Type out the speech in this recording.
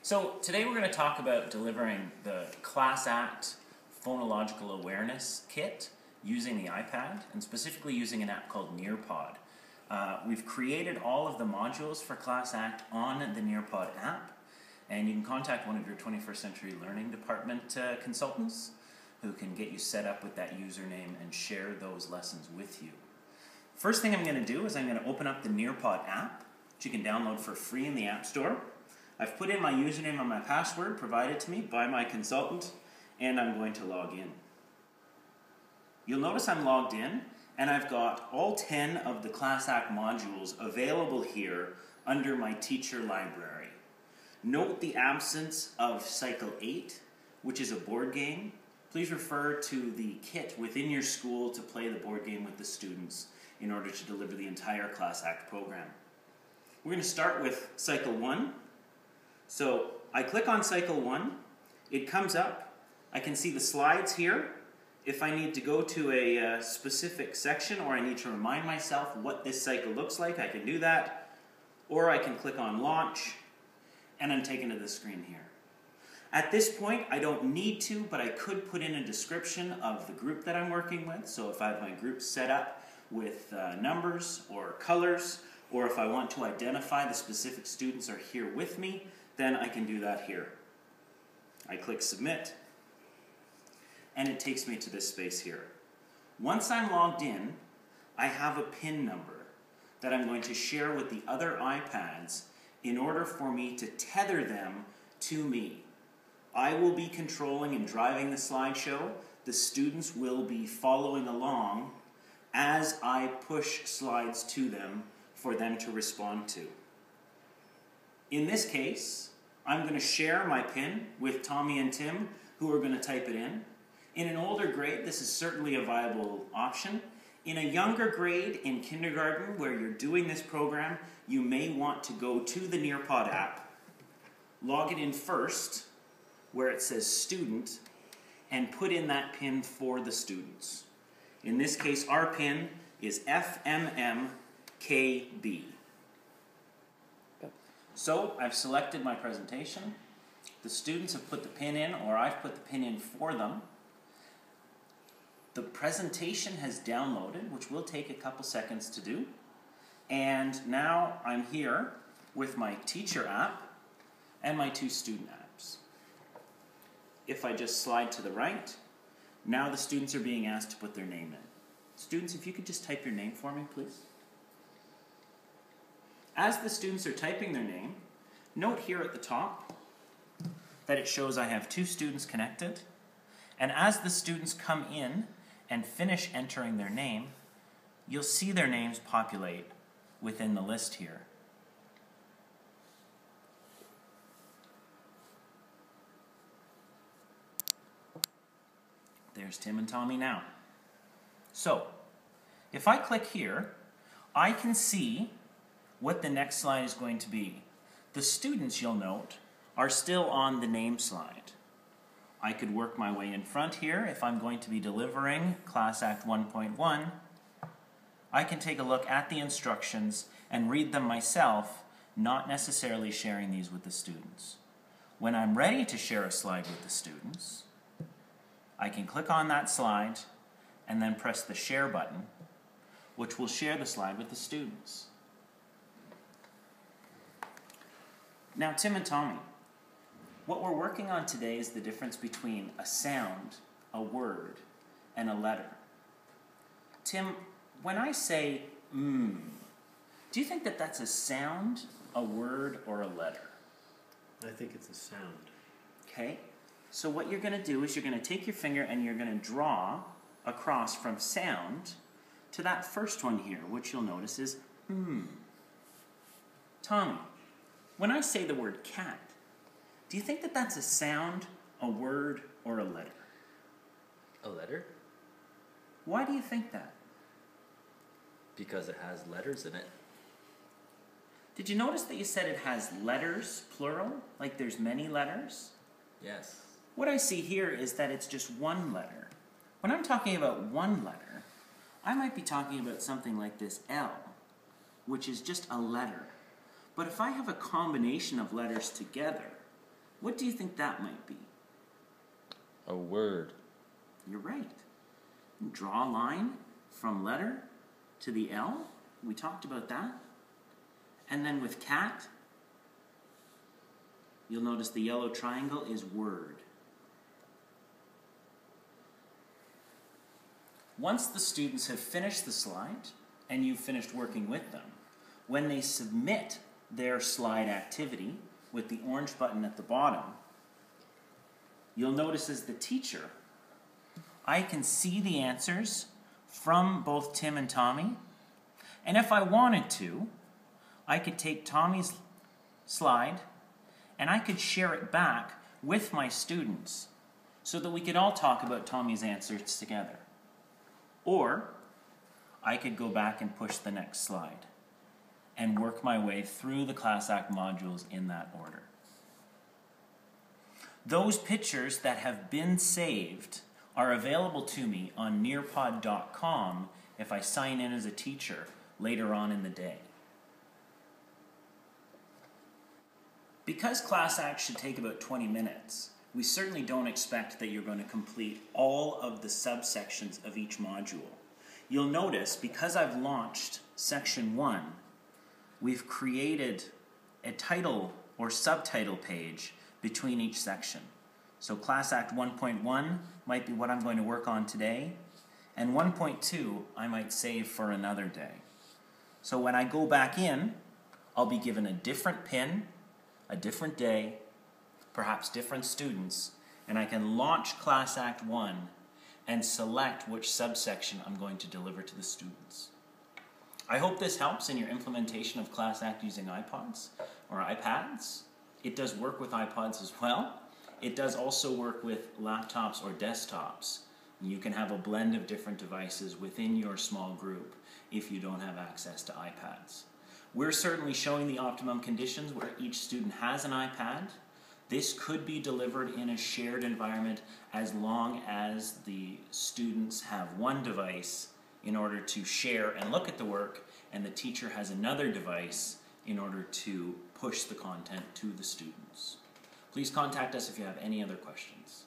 So today we're going to talk about delivering the Class Act Phonological Awareness Kit using the iPad, and specifically using an app called Nearpod. We've created all of the modules for Class Act on the Nearpod app, and you can contact one of your 21st Century Learning Department consultants who can get you set up with that username and share those lessons with you. First thing I'm going to do is I'm going to open up the Nearpod app, which you can download for free in the App Store. I've put in my username and my password provided to me by my consultant, and I'm going to log in. You'll notice I'm logged in, and I've got all 10 of the Class Act modules available here under my teacher library. Note the absence of Cycle 8, which is a board game. Please refer to the kit within your school to play the board game with the students in order to deliver the entire Class Act program. We're going to start with Cycle 1. So I click on Cycle 1, it comes up, I can see the slides here. If I need to go to a specific section or I need to remind myself what this cycle looks like, I can do that. Or I can click on Launch, and I'm taken to the screen here. At this point, I don't need to, but I could put in a description of the group that I'm working with. So if I have my group set up with numbers or colors, or if I want to identify the specific students are here with me, then I can do that here. I click Submit, and it takes me to this space here. Once I'm logged in, I have a PIN number that I'm going to share with the other iPads in order for me to tether them to me. I will be controlling and driving the slideshow. The students will be following along as I push slides to them for them to respond to. In this case, I'm going to share my PIN with Tommy and Tim, who are going to type it in. In an older grade, this is certainly a viable option. In a younger grade, in kindergarten, where you're doing this program, you may want to go to the Nearpod app, log it in first, where it says Student, and put in that PIN for the students. In this case, our PIN is FMMKB. So I've selected my presentation. The students have put the PIN in, or I've put the PIN in for them. The presentation has downloaded, which will take a couple seconds to do. And now I'm here with my teacher app and my two student apps. If I just slide to the right, now the students are being asked to put their name in. Students, if you could just type your name for me, please. As the students are typing their name, note here at the top that it shows I have two students connected. And as the students come in and finish entering their name, you'll see their names populate within the list here. There's Tim and Tommy now. So, if I click here, I can see what the next slide is going to be. The students, you'll note, are still on the name slide. I could work my way in front here. If I'm going to be delivering Class Act 1.1, I can take a look at the instructions and read them myself, not necessarily sharing these with the students. When I'm ready to share a slide with the students, I can click on that slide and then press the Share button, which will share the slide with the students. Now, Tim and Tommy, what we're working on today is the difference between a sound, a word, and a letter. Tim, when I say do you think that that's a sound, a word, or a letter? I think it's a sound. Okay, so what you're going to do is you're going to take your finger and you're going to draw across from sound to that first one here, which you'll notice is Tommy, when I say the word cat, do you think that that's a sound, a word, or a letter? A letter? Why do you think that? Because it has letters in it. Did you notice that you said it has letters, plural? Like there's many letters? Yes. What I see here is that it's just one letter. When I'm talking about one letter, I might be talking about something like this L, which is just a letter. But if I have a combination of letters together, What do you think that might be? A word. You're right. Draw a line from letter to the L. We talked about that. And then with cat, you'll notice the yellow triangle is word. Once the students have finished the slide, and you've finished working with them, when they submit their slide activity with the orange button at the bottom, you'll notice as the teacher, I can see the answers from both Tim and Tommy, and if I wanted to, I could take Tommy's slide and I could share it back with my students so that we could all talk about Tommy's answers together. Or I could go back and push the next slide and work my way through the Class Act modules in that order. Those pictures that have been saved are available to me on nearpod.com if I sign in as a teacher later on in the day. Because Class Act should take about 20 minutes, we certainly don't expect that you're going to complete all of the subsections of each module. You'll notice, because I've launched Section 1, we've created a title or subtitle page between each section. So Class Act 1.1 might be what I'm going to work on today, and 1.2 I might save for another day. So when I go back in, I'll be given a different pin, a different day, perhaps different students, and I can launch Class Act 1 and select which subsection I'm going to deliver to the students. I hope this helps in your implementation of Class Act using iPods or iPads. It does work with iPods as well. It does also work with laptops or desktops. You can have a blend of different devices within your small group if you don't have access to iPads. We're certainly showing the optimum conditions where each student has an iPad. This could be delivered in a shared environment as long as the students have one device in order to share and look at the work, and the teacher has another device in order to push the content to the students. Please contact us if you have any other questions.